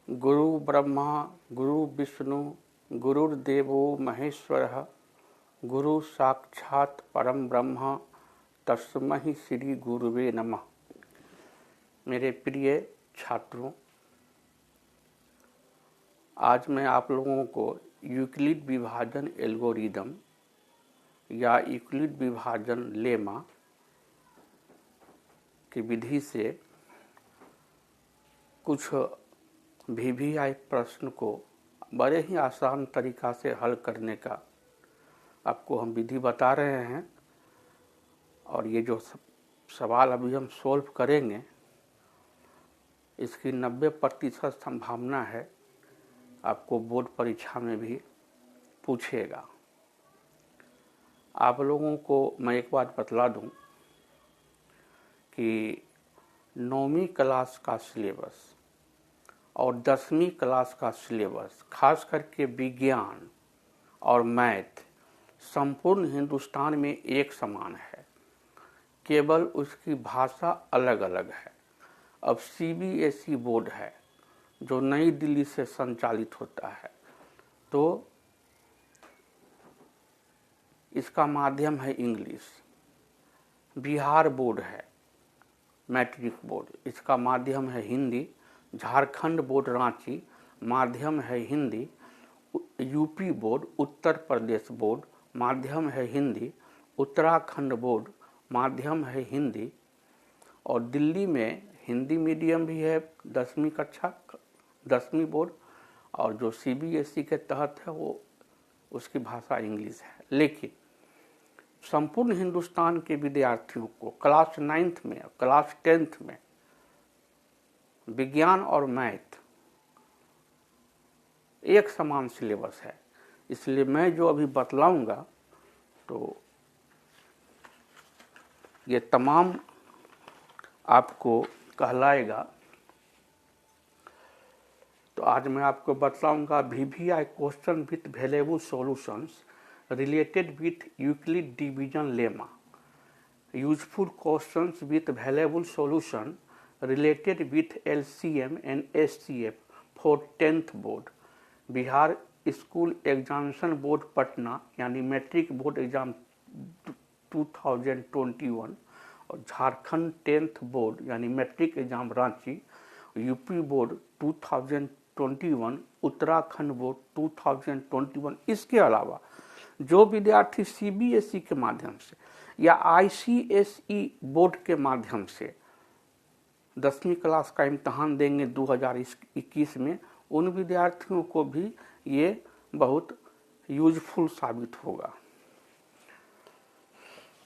गुरु ब्रह्मा गुरु विष्णु गुरुर्देवो महेश्वरः गुरु साक्षात् परम ब्रह्म तस्मै श्री गुरुवे नमः। मेरे प्रिय छात्रों, आज मैं आप लोगों को यूक्लिड विभाजन एल्गोरिदम या यूक्लिड विभाजन लेमा की विधि से कुछ VVI प्रश्न को बड़े ही आसान तरीका से हल करने का आपको हम विधि बता रहे हैं। और ये जो सवाल अभी हम सॉल्व करेंगे, इसकी 90% संभावना है आपको बोर्ड परीक्षा में भी पूछेगा। आप लोगों को मैं एक बात बतला दूं कि 9वीं क्लास का सिलेबस और 10वीं क्लास का सिलेबस, खास करके विज्ञान और मैथ, संपूर्ण हिंदुस्तान में एक समान है, केवल उसकी भाषा अलग अलग है। अब CBSE बोर्ड है जो नई दिल्ली से संचालित होता है, तो इसका माध्यम है इंग्लिश। बिहार बोर्ड है मैट्रिक बोर्ड, इसका माध्यम है हिंदी। झारखंड बोर्ड रांची, माध्यम है Hindi. UP board, Uttar Pradesh board, माध्यम है हिंदी। उत्तराखंड बोर्ड, माध्यम है हिंदी। और दिल्ली में हिंदी मीडियम भी है 10वीं कक्षा, 10वीं बोर्ड, और जो CBSE के तहत है वो उसकी भाषा इंग्लिश है। लेकिन संपूर्ण हिंदुस्तान के विद्यार्थियों को क्लास 9th में, क्लास 10th में विज्ञान और मैथ एक समान सिलेबस है। इसलिए मैं जो अभी बतलाऊंगा तो ये तमाम आपको कहलाएगा। तो आज मैं आपको बतलाऊंगा VVI question with valuable solutions related with Euclid division lemma, useful questions with valuable solution related with LCM and SCF for 10th board, Bihar school examination board Patna यानी मैट्रिक बोर्ड एग्जाम 2021, और झारखंड 10th बोर्ड यानी matric exam Ranchi, UP board 2021, Uttarakhand board 2021। इसके अलावा जो विद्यार्थी CBSE के माध्यम से या ICSE बोर्ड के माध्यम से 10वीं क्लास का इम्तहान देंगे 2021 में, उन विद्यार्थियों को भी ये बहुत यूजफुल साबित होगा।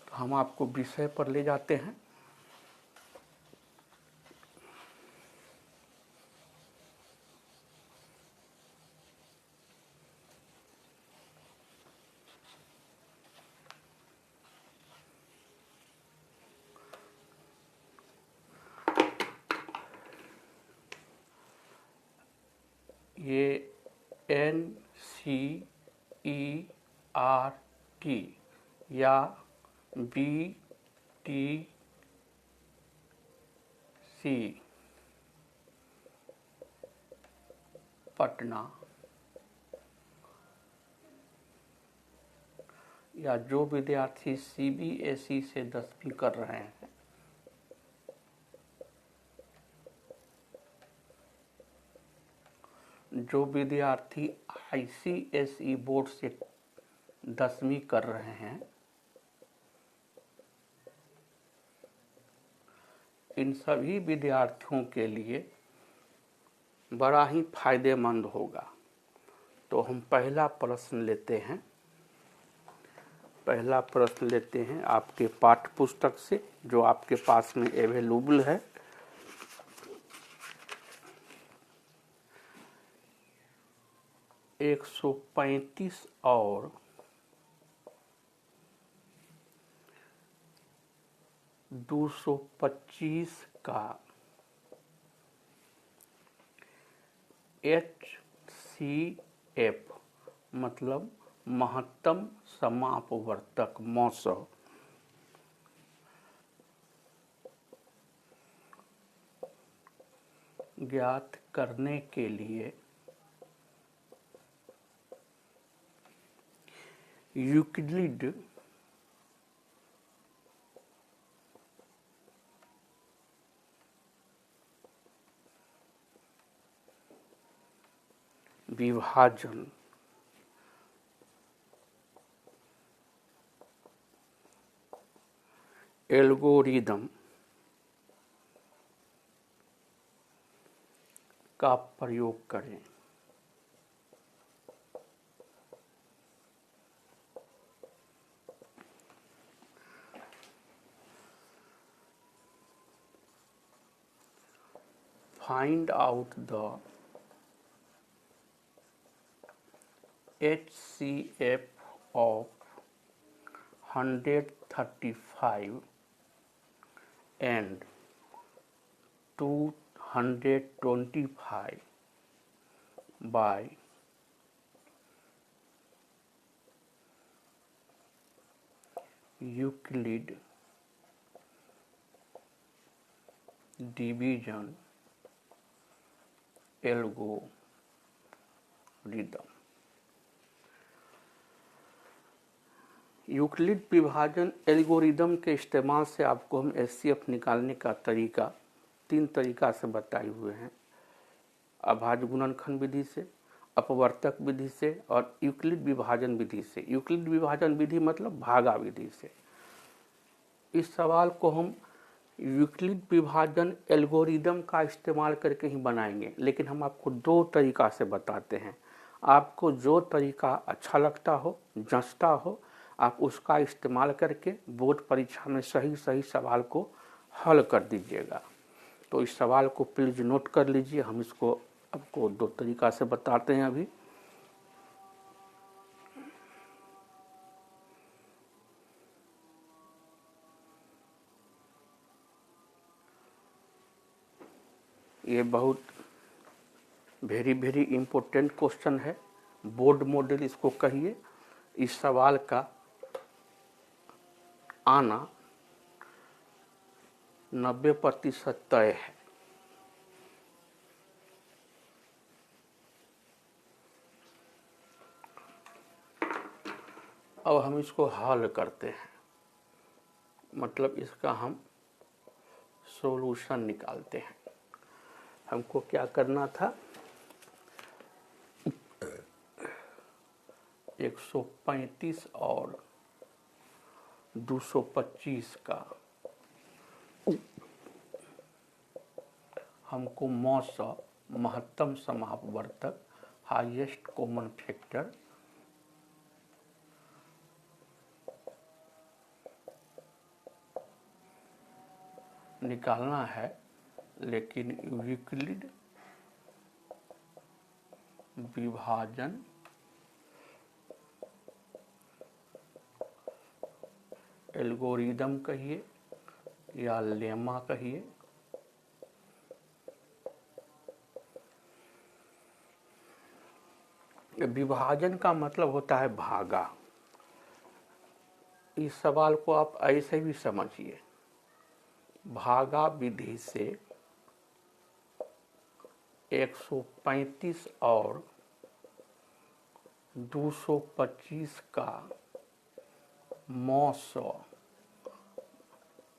तो हम आपको विषय पर ले जाते हैं। ये NCERT या BTC पटना या जो विद्यार्थी CBSE से 10वीं कर रहे हैं, जो विद्यार्थी ICSE बोर्ड से 10वीं कर रहे हैं, इन सभी विद्यार्थियों के लिए बड़ा ही फायदेमंद होगा। तो हम पहला प्रश्न लेते हैं। पहला प्रश्न लेते हैं आपके पाठ्य पुस्तक से जो आपके पास में अवेलेबल है। एक 135 और 225 का HCF मतलब महत्तम समापवर्तक मौसम ज्ञात करने के लिए यूक्लिड विभाजन एल्गोरिदम का प्रयोग करें। Find out the HCF of 135 and 225 by Euclid division algorithm. Euclid विभाजन एल्गोरिदम के इस्तेमाल से आपको हम एचसीएफ निकालने का तरीका 3 तरीका से बताए हुए हैं। अभाज्य गुणनखंड विधि से, अपवर्तक विधि से और यूक्लिड विभाजन विधि से। यूक्लिड विभाजन विधि मतलब भागा विधि से। इस सवाल को हम यूक्लिड विभाजन एल्गोरिदम का इस्तेमाल करके ही बनाएंगे, लेकिन हम आपको 2 तरीका से बताते हैं। आपको जो तरीका अच्छा लगता हो, जँचता हो, आप उसका इस्तेमाल करके बोर्ड परीक्षा में सही सही सवाल को हल कर दीजिएगा। तो इस सवाल को प्लीज़ नोट कर लीजिए। हम इसको आपको 2 तरीका से बताते हैं अभी। ये बहुत वेरी इम्पोर्टेंट क्वेश्चन है, बोर्ड मॉडल इसको कहिए। इस सवाल का आना 90% तय है। अब हम इसको हल करते हैं, मतलब इसका हम सॉल्यूशन निकालते हैं। हमको क्या करना था, 135 और 225 का हमको मौसा महत्तम समापवर्तक हाईएस्ट कॉमन फैक्टर निकालना है, लेकिन यूक्लिड विभाजन एल्गोरिदम कहिए या लेमा कहिए, विभाजन का मतलब होता है भागा। इस सवाल को आप ऐसे भी समझिए, भागा विधि से 135 और 225 का मौसा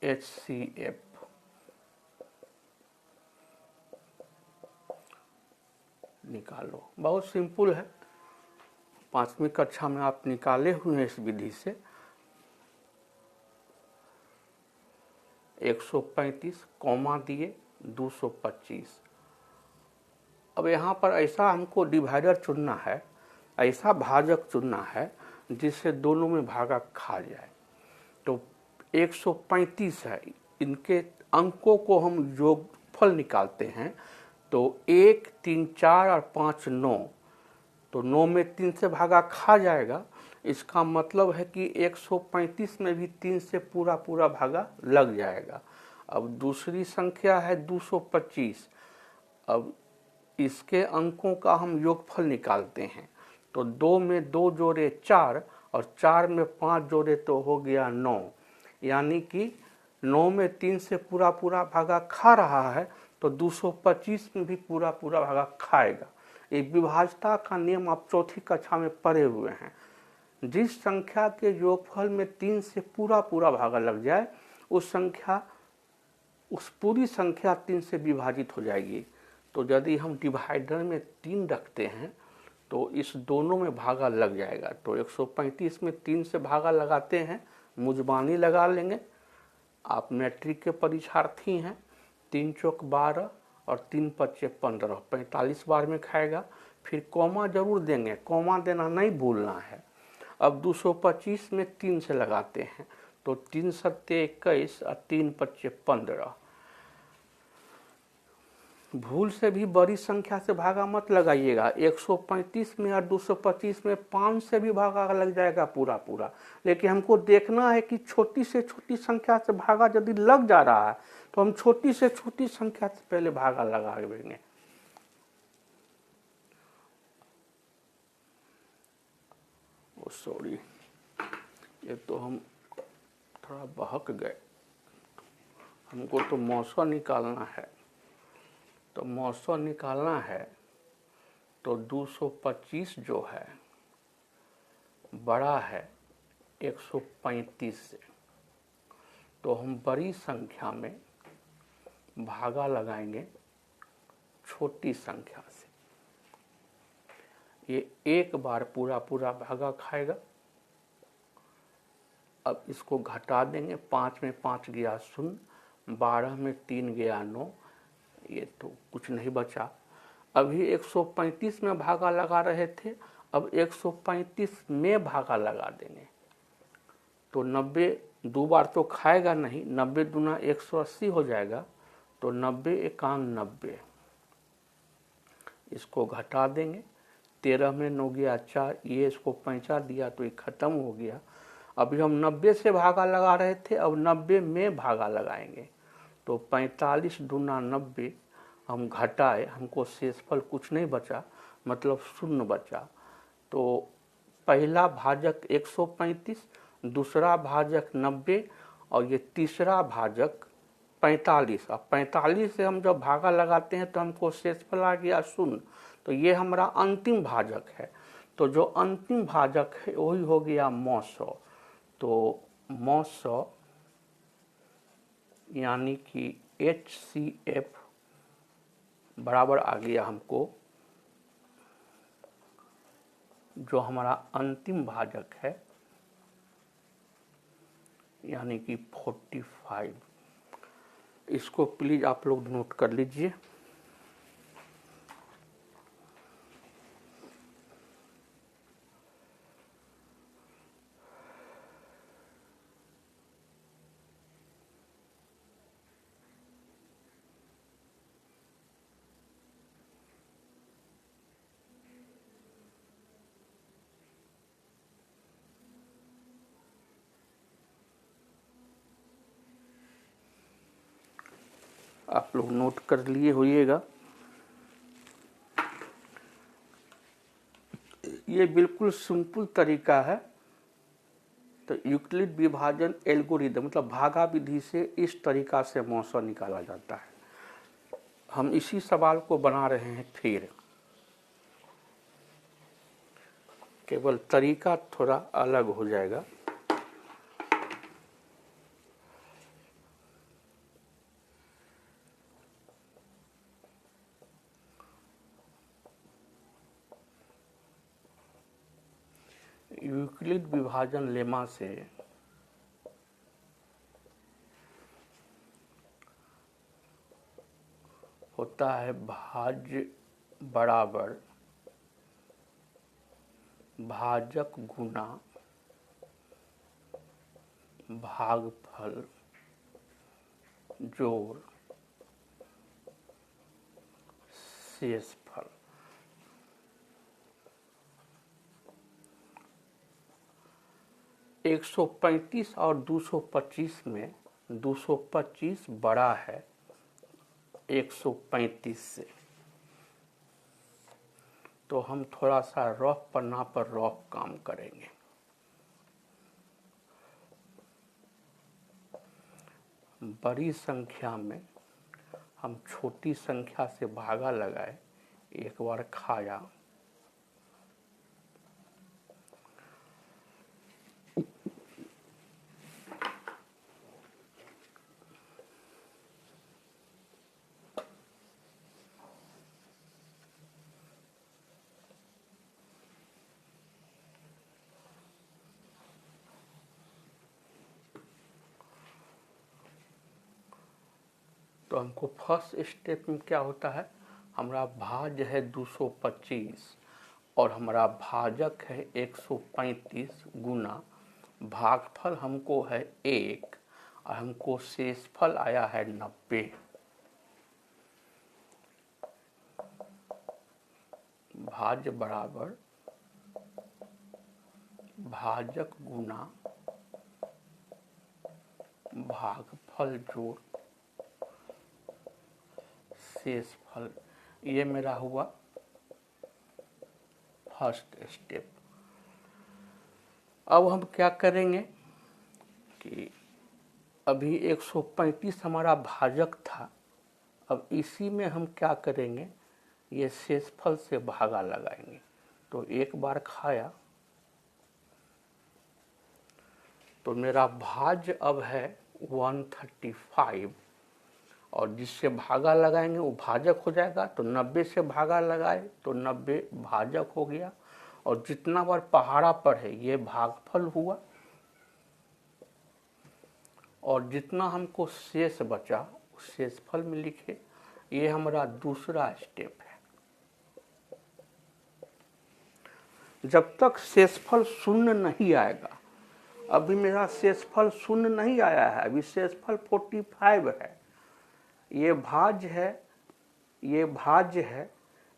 HCF निकालो। बहुत सिंपल है, 5वीं कक्षा में आप निकाले हुए हैं इस विधि से। 135 कॉमा दिए 225। अब यहाँ पर ऐसा हमको डिवाइडर चुनना है, ऐसा भाजक चुनना है जिससे दोनों में भागा खा जाए। तो 135 है, इनके अंकों को हम योगफल निकालते हैं। तो 1, 3, 4 और 5, 9। तो 9 में 3 से भागा खा जाएगा। इसका मतलब है कि 135 में भी 3 से पूरा भागा लग जाएगा। अब दूसरी संख्या है 225। अब इसके अंकों का हम योगफल निकालते हैं। तो 2 में 2 जोड़े 4 और 4 में 5 जोड़े तो हो गया 9। यानी कि 9 में 3 से पूरा भागा खा रहा है, तो 225 में भी पूरा पूरा भागा खाएगा। ये विभाज्यता का नियम आप चौथी कक्षा में पढ़े हुए हैं। जिस संख्या के योगफल में 3 से पूरा पूरा भागा लग जाए उस पूरी संख्या 3 से विभाजित हो जाएगी। तो यदि हम डिवाइडर में 3 रखते हैं तो इस दोनों में भागा लग जाएगा। तो 135 में 3 से भागा लगाते हैं, मुजबानी लगा लेंगे। आप मैट्रिक के परीक्षार्थी हैं, 3 चौक 12 और 3 पच्चे 15, 45 बार में खाएगा। फिर कॉमा जरूर देंगे, कॉमा देना नहीं भूलना है। अब 225 में 3 से लगाते हैं तो 3 सत्ते 21 और 3 पच्चे 15। भूल से भी बड़ी संख्या से भागा मत लगाइएगा। 135 में और 225 में 5 से भी भागा लग जाएगा पूरा पूरा। लेकिन हमको देखना है कि छोटी से छोटी संख्या से भागा यदि लग जा रहा है तो हम छोटी से छोटी संख्या से पहले भागा लगा देंगे। सॉरी, ये तो हम थोड़ा बहक गए। हमको तो मौसा निकालना है, तो मौसा निकालना है तो 225 जो है बड़ा है 135 से। तो हम बड़ी संख्या में भागा लगाएंगे छोटी संख्या से। ये एक बार पूरा पूरा भागा खाएगा। अब इसको घटा देंगे, 5 में 5 गया 0, 12 में 3 गया 9, ये तो कुछ नहीं बचा। अभी 135 में भागा लगा रहे थे, अब 135 में भागा लगा देंगे तो 90 दो बार तो खाएगा नहीं, 90 दूना 180 हो जाएगा। तो 90 एकांग 90, इसको घटा देंगे। 13 में 9 गया 4, ये इसको 5 दिया तो ये खत्म हो गया। अभी हम 90 से भागा लगा रहे थे, अब 90 में भागा लगाएंगे तो 45 दूना 90 हम घटाए, हमको शेषफल कुछ नहीं बचा, मतलब 0 बचा। तो पहला भाजक 135, दूसरा भाजक 90 और ये तीसरा भाजक 45। अब 45 से हम जब भागा लगाते हैं तो हमको शेषफल आ गया 0। तो ये हमारा अंतिम भाजक है। तो जो अंतिम भाजक है वही हो गया 900। तो 900 यानी कि HCF बराबर आ गया हमको, जो हमारा अंतिम भाजक है यानी कि 45। इसको प्लीज आप लोग नोट कर लीजिए। आप लोग नोट कर लिए होइएगा। ये बिल्कुल सिंपल तरीका है। तो यूक्लिड विभाजन एल्गोरिदम मतलब भागा विधि से इस तरीका से मौसा निकाला जाता है। हम इसी सवाल को बना रहे हैं, फिर केवल तरीका थोड़ा अलग हो जाएगा। यूक्लिड विभाजन लेमा से होता है भाज्य बराबर भाजक गुना भागफल जोड़ शेषफल। एक 135 और 225 में 225 बड़ा है 135 से। तो हम थोड़ा सा रफ पन्ना पर रफ काम करेंगे। बड़ी संख्या में हम छोटी संख्या से भागा लगाए, एक बार खाया। तो हमको फर्स्ट स्टेप में क्या होता है, हमारा भाज्य है 225 और हमारा भाजक है 135 गुना भागफल हमको है 1 और हमको शेषफल आया है 90। भाज्य बराबर भाजक गुना भागफल जोड़ शेषफल, ये मेरा हुआ फर्स्ट स्टेप। अब हम क्या करेंगे कि अभी 135 हमारा भाजक था, अब इसी में हम क्या करेंगे, ये शेषफल से भागा लगाएंगे। तो एक बार खाया तो मेरा भाज्य अब है 135 और जिससे भागा लगाएंगे वो भाजक हो जाएगा। तो 90 से भागा लगाए तो 90 भाजक हो गया और जितना बार पहाड़ा पर है ये भागफल हुआ और जितना हमको शेष बचा उस शेषफल में लिखे। ये हमारा दूसरा स्टेप है। जब तक शेषफल शून्य नहीं आएगा, अभी मेरा शेषफल शून्य नहीं आया है, अभी शेषफल 45 है, ये भाज्य है, ये भाज्य है,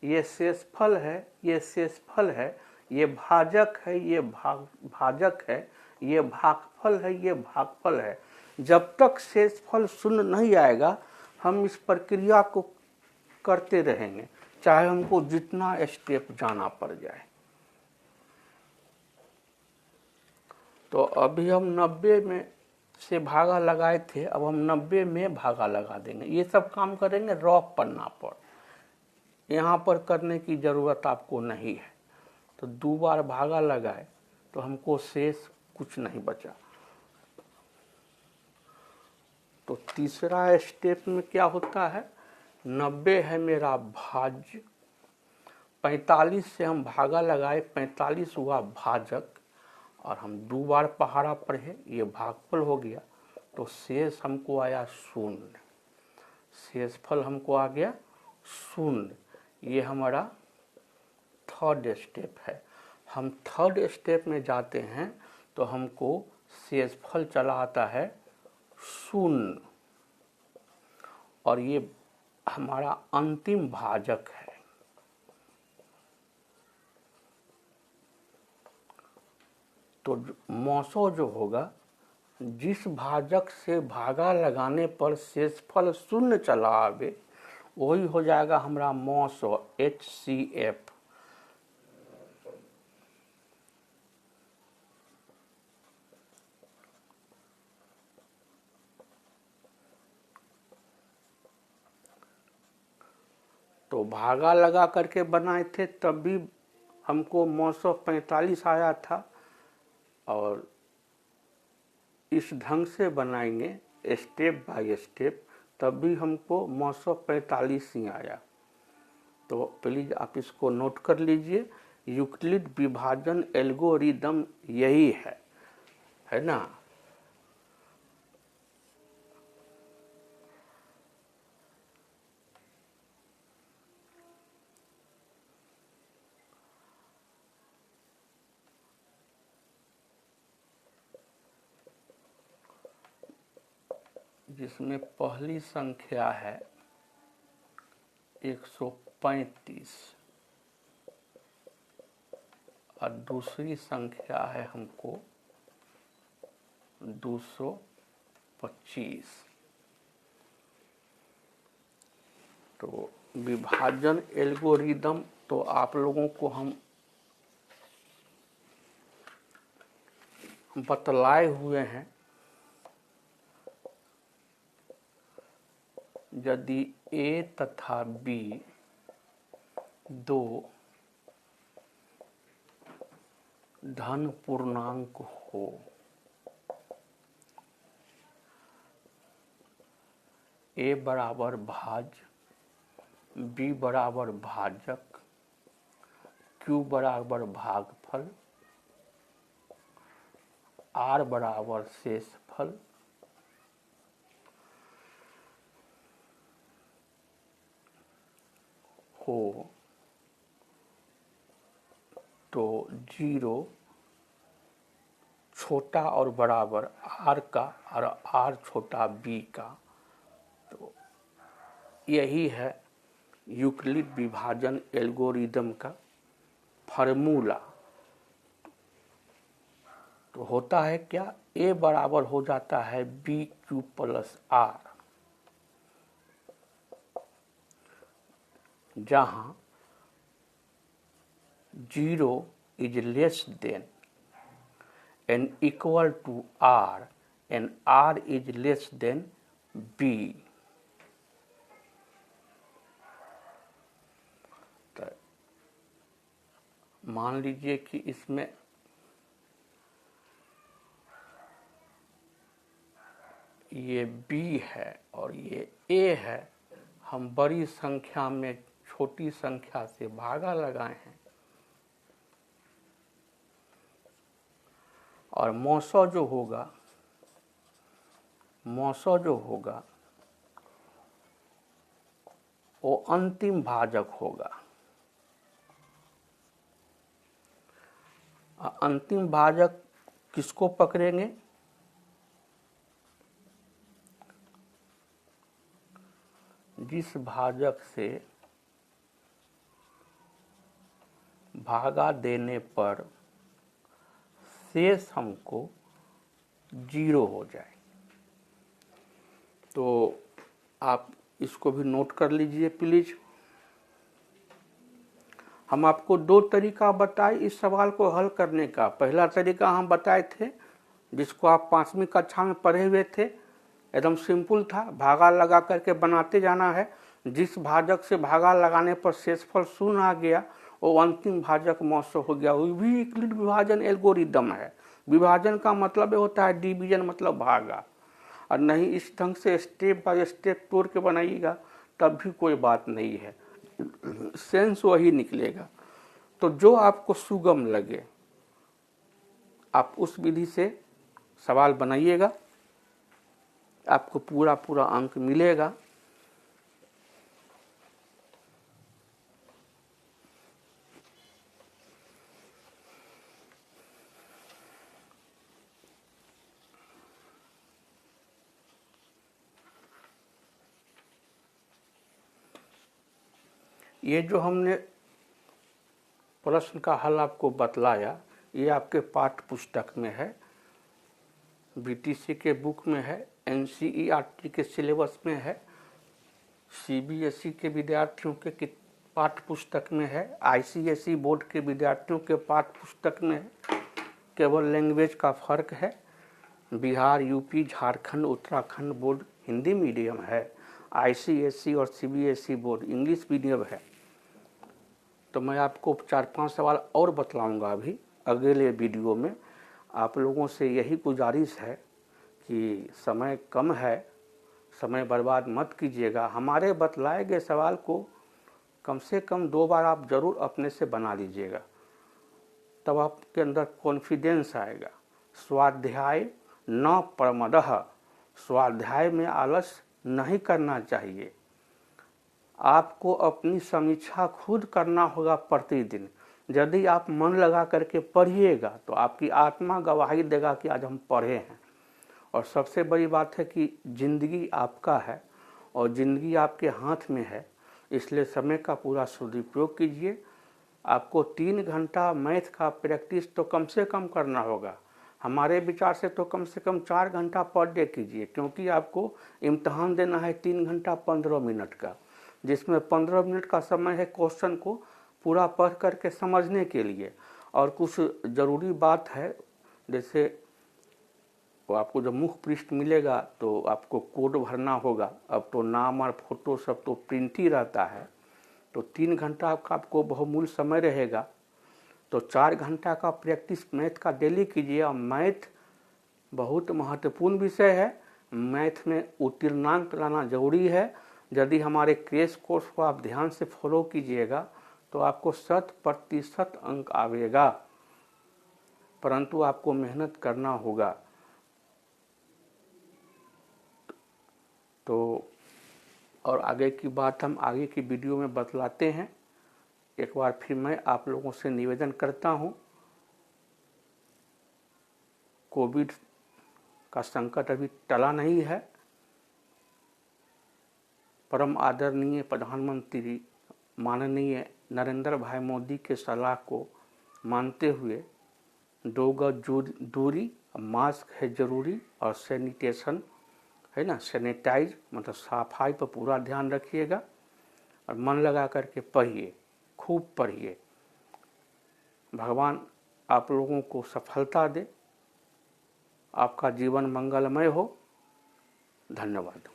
ये शेषफल है, ये शेषफल है, ये भाजक है, ये भाजक है, ये भागफल है, ये भागफल है। जब तक शेषफल शून्य नहीं आएगा हम इस प्रक्रिया को करते रहेंगे, चाहे हमको जितना स्टेप जाना पड़ जाए। तो अभी हम 90 में से भागा लगाए थे, अब हम 90 में भागा लगा देंगे। ये सब काम करेंगे रॉफ पन्ना पर, यहाँ पर करने की ज़रूरत आपको नहीं है। तो 2 बार भागा लगाए तो हमको शेष कुछ नहीं बचा। तो तीसरा स्टेप में क्या होता है, 90 है मेरा भाज्य, 45 से हम भागा लगाए, 45 हुआ भाजक और हम 2 बार पहाड़ा पर है, ये भागफल हो गया। तो शेष हमको आया शून्य, शेषफल हमको आ गया शून्य। ये हमारा थर्ड स्टेप है। हम थर्ड स्टेप में जाते हैं तो हमको शेषफल चला आता है शून्य और ये हमारा अंतिम भाजक है। तो मौसो जो होगा, जिस भाजक से भागा लगाने पर शेषफल शून्य चला आवे वही हो जाएगा हमारा मौसो HCF। तो भागा लगा करके बनाए थे तब भी हमको 945 आया था और इस ढंग से बनाएंगे स्टेप बाय स्टेप तब भी हमको 945 ही आया। तो प्लीज़ आप इसको नोट कर लीजिए, यूक्लिड विभाजन एल्गोरिदम यही है ना। जिसमें पहली संख्या है 135 और दूसरी संख्या है हमको 225। तो विभाजन एल्गोरिदम तो आप लोगों को हम बतलाए हुए हैं। यदि ए तथा बी दो धन पूर्णांक हो, ए बराबर भाज्य, बी बराबर भाजक, क्यू बराबर भागफल, आर बराबर शेषफल, हो तो 0 छोटा और बराबर आर का और आर छोटा बी का। तो यही है यूक्लिड विभाजन एल्गोरिदम का फार्मूला। तो होता है क्या, ए बराबर हो जाता है बी क्यू प्लस आर, जहां 0 is less than and equal to R and R is less than B। तो मान लीजिए कि इसमें ये B है और ये A है, हम बड़ी संख्या में छोटी संख्या से भागा लगाए हैं और मौसो जो होगा वो अंतिम भाजक होगा। अंतिम भाजक किसको पकड़ेंगे, जिस भाजक से भागा देने पर शेष हमको 0 हो जाए। तो आप इसको भी नोट कर लीजिए प्लीज। हम आपको 2 तरीका बताए इस सवाल को हल करने का। पहला तरीका हम बताए थे, जिसको आप 5वीं कक्षा में पढ़े हुए थे, एकदम सिंपल था, भागा लगा करके बनाते जाना है। जिस भाजक से भागा लगाने पर शेषफल 0 आ गया वो अंतिम भाजक मौसो हो गया। वो भी यूक्लिड विभाजन एल्गोरिदम है। विभाजन का मतलब होता है डिवीजन, मतलब भागा, और नहीं इस ढंग से स्टेप बाय स्टेप तोड़ के बनाइएगा तब भी कोई बात नहीं है, सेंस वही निकलेगा। तो जो आपको सुगम लगे आप उस विधि से सवाल बनाइएगा, आपको पूरा अंक मिलेगा। ये जो हमने प्रश्न का हल आपको बतलाया, ये आपके पाठ्य पुस्तक में है, बीटीसी के बुक में है, एनसीईआरटी के सिलेबस में है, सीबीएसई के विद्यार्थियों के पाठ्य पुस्तक में है, आईसीएसई बोर्ड के विद्यार्थियों के पाठ्य पुस्तक में है। केवल लैंग्वेज का फर्क है। Bihar, UP, Jharkhand, Uttarakhand board Hindi medium है, आईसीएसई और सीबीएसई बोर्ड इंग्लिश मीडियम है। तो मैं आपको 4-5 सवाल और बतलाऊंगा अभी अगले वीडियो में। आप लोगों से यही गुजारिश है कि समय कम है, समय बर्बाद मत कीजिएगा। हमारे बतलाए गए सवाल को कम से कम 2 बार आप जरूर अपने से बना लीजिएगा, तब आपके अंदर कॉन्फिडेंस आएगा। स्वाध्याय न प्रमदः, स्वाध्याय में आलस नहीं करना चाहिए। आपको अपनी समीक्षा खुद करना होगा प्रतिदिन। यदि आप मन लगा करके पढ़िएगा तो आपकी आत्मा गवाही देगा कि आज हम पढ़े हैं। और सबसे बड़ी बात है कि ज़िंदगी आपका है और ज़िंदगी आपके हाथ में है, इसलिए समय का पूरा सदुपयोग कीजिए। आपको 3 घंटा मैथ का प्रैक्टिस तो कम से कम करना होगा। हमारे विचार से तो कम से कम 4 घंटा पर डे कीजिए, क्योंकि आपको इम्तहान देना है 3 घंटा 15 मिनट का, जिसमें 15 मिनट का समय है क्वेश्चन को पूरा पढ़ करके समझने के लिए। और कुछ ज़रूरी बात है, जैसे तो आपको जब मुख पृष्ठ मिलेगा तो आपको कोड भरना होगा। अब तो नाम और फोटो सब तो प्रिंट ही रहता है, तो 3 घंटा का आपको बहुमूल्य समय रहेगा। तो 4 घंटा का प्रैक्टिस मैथ का डेली कीजिए। और मैथ बहुत महत्वपूर्ण विषय है, मैथ में उत्तीर्णांक लाना जरूरी है। यदि हमारे क्रैश कोर्स को आप ध्यान से फॉलो कीजिएगा तो आपको 100% अंक आवेगा, परंतु आपको मेहनत करना होगा। तो और आगे की बात हम आगे की वीडियो में बतलाते हैं। एक बार फिर मैं आप लोगों से निवेदन करता हूं, कोविड का संकट अभी टला नहीं है। परम आदरणीय प्रधानमंत्री माननीय नरेंद्र भाई मोदी के सलाह को मानते हुए 2 गज दूरी, मास्क है जरूरी, और सैनिटेशन है ना, सैनिटाइज मतलब सफाई पर पूरा ध्यान रखिएगा। और मन लगा करके पढ़िए, खूब पढ़िए। भगवान आप लोगों को सफलता दे, आपका जीवन मंगलमय हो। धन्यवाद।